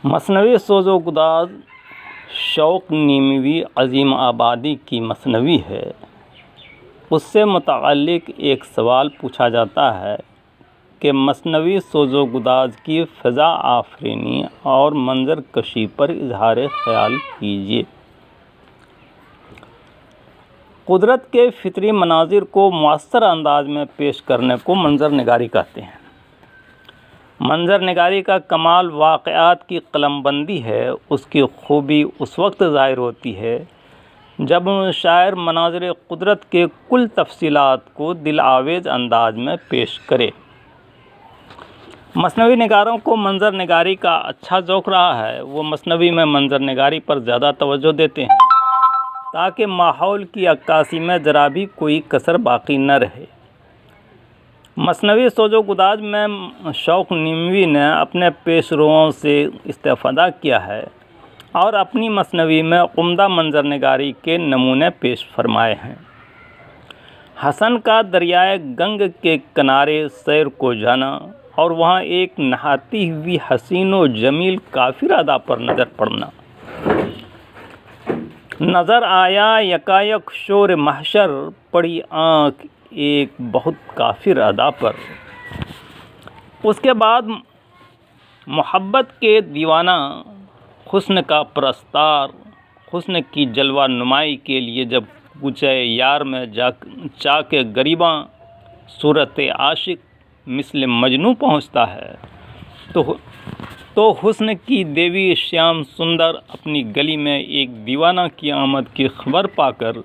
مثنوی سوز و گداز شوق نیموی عظیم آبادی کی مثنوی ہے۔ اس سے متعلق ایک سوال پوچھا جاتا ہے کہ مثنوی سوز و گداز کی فضا آفرینی اور منظر کشی پر اظہار خیال کیجیے۔ قدرت کے فطری مناظر کو مؤثر انداز میں پیش کرنے کو منظر نگاری کہتے ہیں۔ منظر نگاری کا کمال واقعات کی قلم بندی ہے۔ اس کی خوبی اس وقت ظاہر ہوتی ہے جب شاعر مناظر قدرت کے کل تفصیلات کو دل آویز انداز میں پیش کرے۔ مثنوی نگاروں کو منظر نگاری کا اچھا ذوق رہا ہے۔ وہ مثنوی میں منظر نگاری پر زیادہ توجہ دیتے ہیں تاکہ ماحول کی عکاسی میں ذرا بھی کوئی کسر باقی نہ رہے۔ مثنوی سوز و گداز میں شوق نیموی نے اپنے پیش روؤں سے استفادہ کیا ہے اور اپنی مثنوی میں عمدہ منظر نگاری کے نمونے پیش فرمائے ہیں۔ حسن کا دریائے گنگ کے کنارے سیر کو جانا اور وہاں ایک نہاتی ہوئی حسین و جمیل کافر ادا پر نظر پڑنا۔ نظر آیا یکایک شور محشر، پڑی آنکھ ایک بہت کافر ادا پر۔ اس کے بعد محبت کے دیوانہ، حسن کا پرستار، حسن کی جلوہ نمائی کے لیے جب کوچہ یار میں چاہ کے گریباں صورت عاشق مثل مجنوں پہنچتا ہے تو حسن کی دیوی شیام سندر اپنی گلی میں ایک دیوانہ کی آمد کی خبر پا کر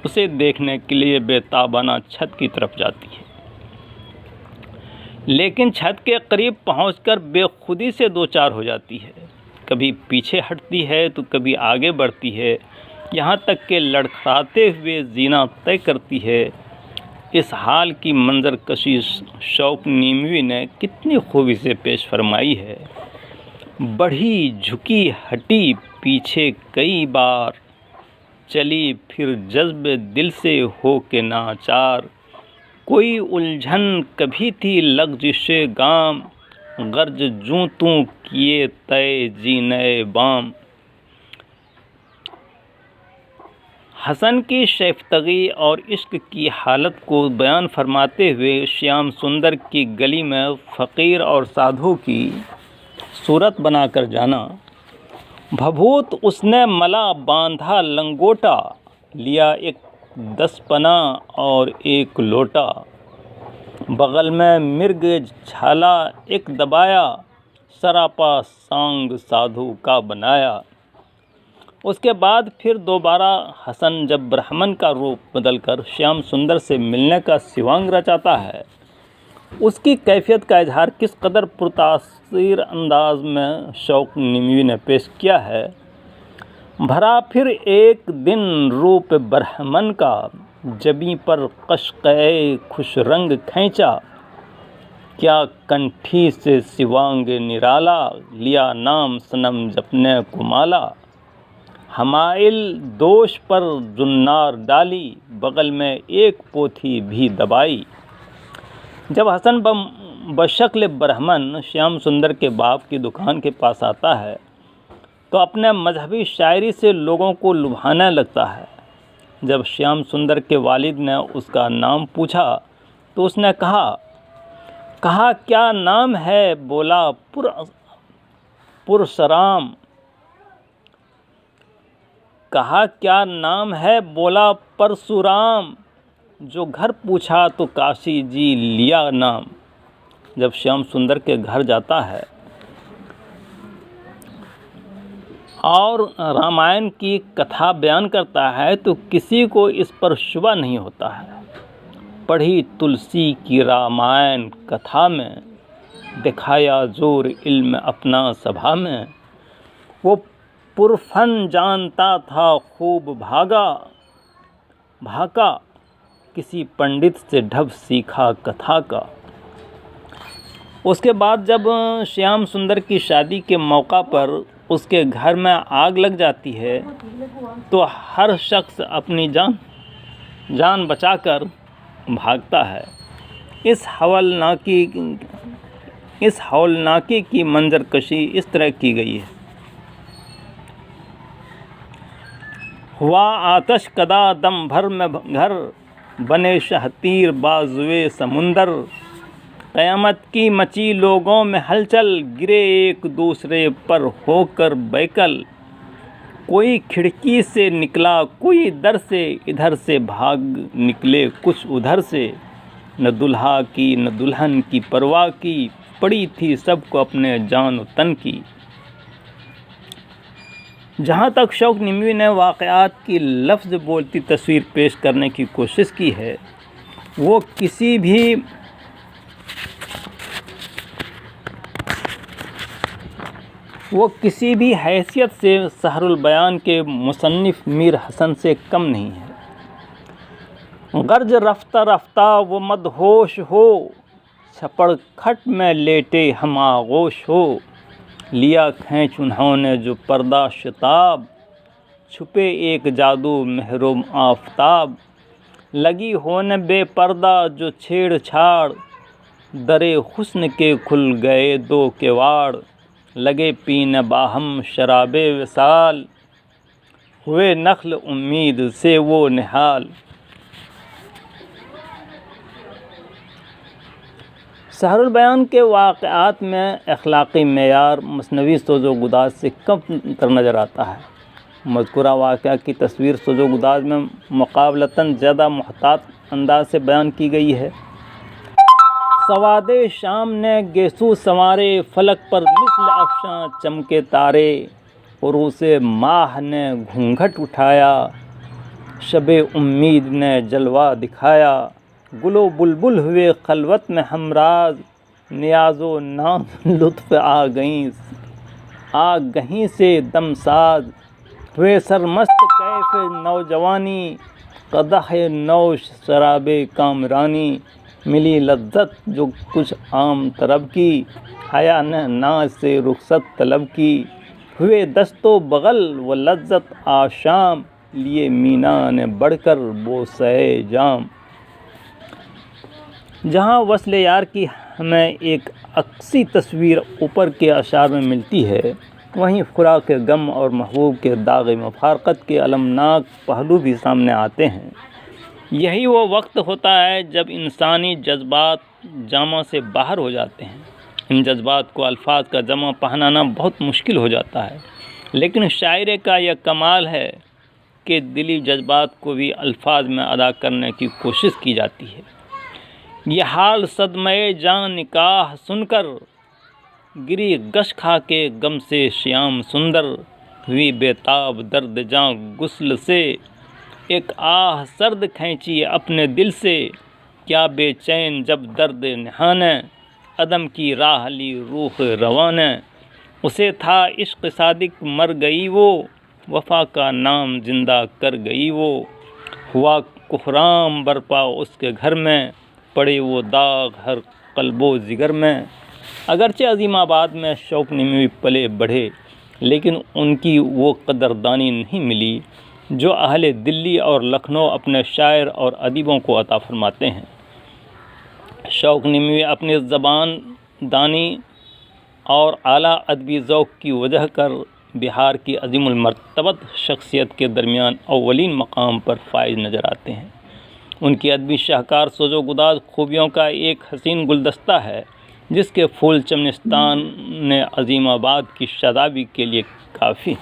اسے دیکھنے کے لیے بے تابانہ چھت کی طرف جاتی ہے، لیکن چھت کے قریب پہنچ کر بے خودی سے دوچار ہو جاتی ہے۔ کبھی پیچھے ہٹتی ہے تو کبھی آگے بڑھتی ہے، یہاں تک کہ لڑکھڑاتے ہوئے زینہ طے کرتی ہے۔ اس حال کی منظر کشی شوق نیموی نے کتنی خوبی سے پیش فرمائی ہے۔ بڑھی جھکی ہٹی پیچھے کئی بار، چلی پھر جذب دل سے ہو کے ناچار۔ کوئی الجھن کبھی تھی لغزش گام، غرض جوں توں کیے طے جینے بام۔ حسن کی شیفتگی اور عشق کی حالت کو بیان فرماتے ہوئے شیام سندر کی گلی میں فقیر اور سادھو کی صورت بنا کر جانا۔ بھبھوت اس نے ملا باندھا لنگوٹا، لیا ایک دسپنا اور ایک لوٹا۔ بغل میں مرگ جھالا ایک دبایا، سراپا سانگ سادھو کا بنایا۔ اس کے بعد پھر دوبارہ حسن جب برہمن کا روپ بدل کر شیام سندر سے ملنے کا سوانگ رچاتا ہے، اس کی کیفیت کا اظہار کس قدر پرتاثیر انداز میں شوق نیموی نے پیش کیا ہے۔ بھرا پھر ایک دن روپ برہمن کا، جبیں پر قشقۂ خوش رنگ کھینچا۔ کیا کنٹھی سے سوانگ نرالا، لیا نام صنم جپنے کو مالا۔ حمائل دوش پر زنار ڈالی، بغل میں ایک پوتھی بھی دبائی۔ جب حسن بشکل برہمن شیام سندر کے باپ کی دکان کے پاس آتا ہے تو اپنے مذہبی شاعری سے لوگوں کو لبھانے لگتا ہے۔ جب شیام سندر کے والد نے اس کا نام پوچھا تو اس نے کہا کیا نام ہے؟ بولا پرسرام۔ کہا کیا نام ہے؟ بولا پرسورام۔ جو گھر پوچھا تو کاشی جی لیا نام۔ جب شیام سندر کے گھر جاتا ہے اور رامائن کی کتھا بیان کرتا ہے تو کسی کو اس پر شبہ نہیں ہوتا ہے۔ پڑھی تلسی کی رامائن کتھا میں، دکھایا زور علم اپنا سبھا میں۔ وہ پرفن جانتا تھا خوب بھاکا، کسی پنڈت سے ڈھب سیکھا کتھا کا۔ اس کے بعد جب شیام سندر کی شادی کے موقع پر اس کے گھر میں آگ لگ جاتی ہے تو ہر شخص اپنی جان بچا کر بھاگتا ہے۔ اس ہولناکی کی منظر کشی اس طرح کی گئی ہے۔ ہوا آتش کدا دم بھر میں گھر، بنے شہتیر بازوئے سمندر، قیامت کی مچی لوگوں میں ہلچل، گرے ایک دوسرے پر ہو کر بیکل، کوئی کھڑکی سے نکلا کوئی در سے، ادھر سے بھاگ نکلے کچھ ادھر سے، نہ دلہا کی نہ دلہن کی پرواہ کی، پڑی تھی سب کو اپنے جان و تن کی۔ جہاں تک شوق نموی نے واقعات کی لفظ بولتی تصویر پیش کرنے کی کوشش کی ہے، وہ کسی بھی حیثیت سے سحر البیان کے مصنف میر حسن سے کم نہیں ہے۔ غرض رفتہ رفتہ وہ مدہوش ہو، چھپڑ کھٹ میں لیٹے ہم آغوش ہو، لیا کھینچ انہوں نے جو پردہ شتاب، چھپے ایک جادو مہر و آفتاب، لگی ہونے بے پردہ جو چھیڑ چھاڑ، درے حسن کے کھل گئے دو کواڑ، لگے پینے باہم شراب وصال، ہوئے نخل امید سے وہ نہال۔ سحر البیان کے واقعات میں اخلاقی معیار مثنوی سوز و گداز سے کم تر نظر آتا ہے۔ مذکورہ واقعہ کی تصویر سوز و گداز میں مقابلتاً زیادہ محتاط انداز سے بیان کی گئی ہے۔ سواد شام نے گیسو سنوارے، فلک پر مثل افشاں چمکے تارے، عروس ماہ نے گھونگھٹ اٹھایا، شب امید نے جلوہ دکھایا، گل و بلبل ہوئے خلوت میں ہمراز، نیاز و ناز لطف آ گہیں سے دم ساز، ہوئے سرمست کیف نوجوانی، قدح نوش شراب کامرانی، ملی لذت جو کچھ عام طرب کی، حیا نے ناز سے رخصت طلب کی، ہوئے دست و بغل و لذت آشام، لیے مینا نے بڑھ کر بوسہ جام۔ جہاں وصل یار کی ہمیں ایک عکسی تصویر اوپر کے اشعار میں ملتی ہے، وہیں فراق غم اور محبوب کے داغ مفارقت کے المناک پہلو بھی سامنے آتے ہیں۔ یہی وہ وقت ہوتا ہے جب انسانی جذبات جامہ سے باہر ہو جاتے ہیں۔ ان جذبات کو الفاظ کا جمع پہنانا بہت مشکل ہو جاتا ہے، لیکن شاعری کا یہ کمال ہے کہ دلی جذبات کو بھی الفاظ میں ادا کرنے کی کوشش کی جاتی ہے۔ یہ حال صدمہ جان نکاح سن کر، گری گش کھا کے غم سے شیام سندر، ہوئی بےتاب درد جاں غسل سے، ایک آہ سرد کھینچی اپنے دل سے، کیا بے چین جب درد نہانے، عدم کی راہ لی روح روانے، اسے تھا عشق صادق مر گئی وہ، وفا کا نام زندہ کر گئی وہ، ہوا کہرام برپا اس کے گھر میں، پڑے وہ داغ ہر قلب و جگر میں۔ اگرچہ عظیم آباد میں شوق نموی پلے بڑھے، لیکن ان کی وہ قدردانی نہیں ملی جو اہل دلی اور لکھنؤ اپنے شاعر اور ادیبوں کو عطا فرماتے ہیں۔ شوق نموی اپنی زبان دانی اور اعلیٰ ادبی ذوق کی وجہ کر بہار کی عظیم المرتبت شخصیت کے درمیان اولین مقام پر فائز نظر آتے ہیں۔ ان کی ادبی شاہکار سوز و گداز خوبیوں کا ایک حسین گلدستہ ہے، جس کے پھول چمنستان عظیم آباد کی شادابی کے لیے کافی